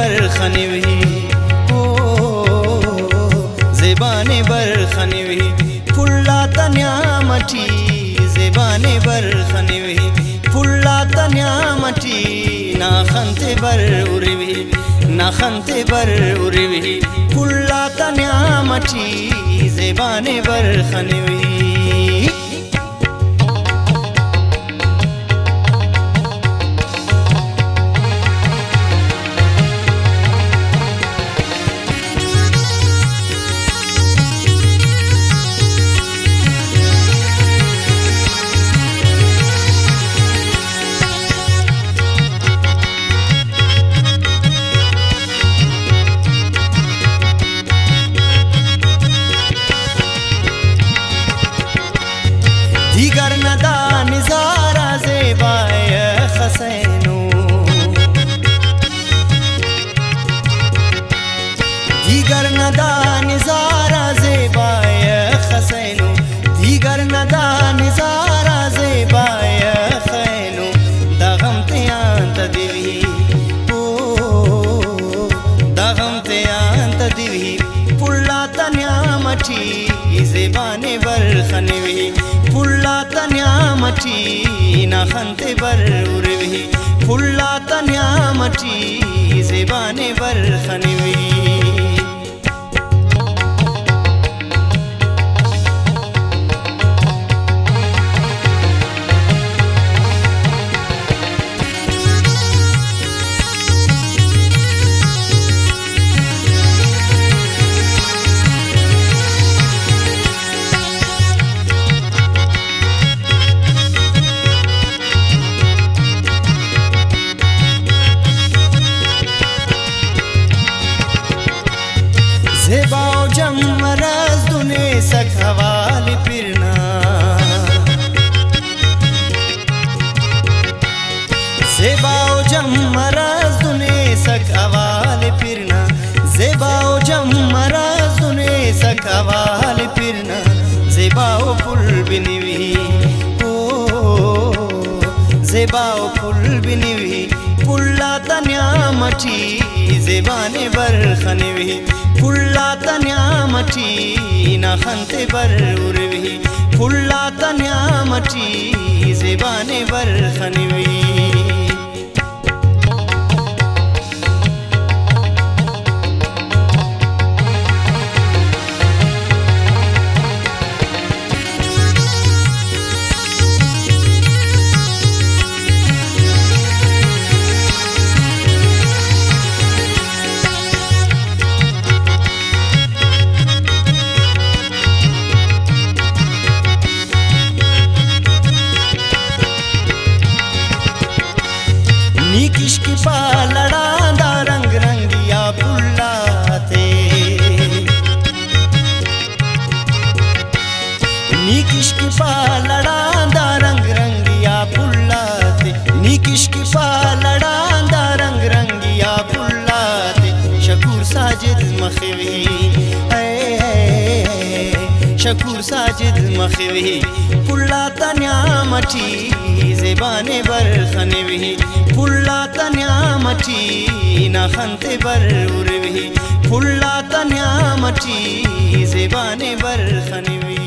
बरखनिवी ओ ज़ेबाने बरखनिवी फुल्ला तन्यामटी ज़ेबाने बरखनिवी फुल्ला तन्यामटी नाखंते बर उरिवी नाखंते बर उरिवी फुल्ला तन्यामटी ज़ेबाने बरखनिवी दीगर नदा निज़ारा ज़ेबाए हसैनो दीगर नदा निज़ारा ज़ेबाए हसैनो दीगर नदा निज़ारा ज़ेबाए हसैनो दगम त्यांत दिवी ओ दगम त्यांत दिवी फुल्ला तन्यामटी ज़ेबाने बरखनिवी फुल्ला तन्यामटी नाखंते बर उरिवी फुल्ला तन्यामटी ज़ेबाने बरखनिवी ज़ेबाओ जम मरज़ दुने सक हवाले फिरना ज़ेबाओ जम मरज़ दुने सक हवाले फिरना ज़ेबाओ जम मरज़ दुने सक हवाले फिरना ज़ेबाओ फुल बिनिवी ओ ज़ेबाओ फुल बिनिवी फुल्ला तन्यामटी ज़ेबाने बरखनिवी फुल्ला तन्यामटी नाखंते बर उरिवी फुल्ला तन्यामटी ज़ेबाने बरखनिवी नीक इश्क पा लड़ांदा रंग रंगिया फुल्लाते नीक इश्क पा लड़ांदा रंग रंगिया फुल्लाते नीक इश्क पा लड़ांदा रंग रंगिया फुल्लाते शकूर साजिद मखवी शकूर साजिद मखवी फुल्ला तन्यामटी ज़ेबाने बरखनिवी फुल्ला तन्यामटी नाखंते बर उरिवी फुल्ला तन्यामटी ज़ेबाने बरखनिवी।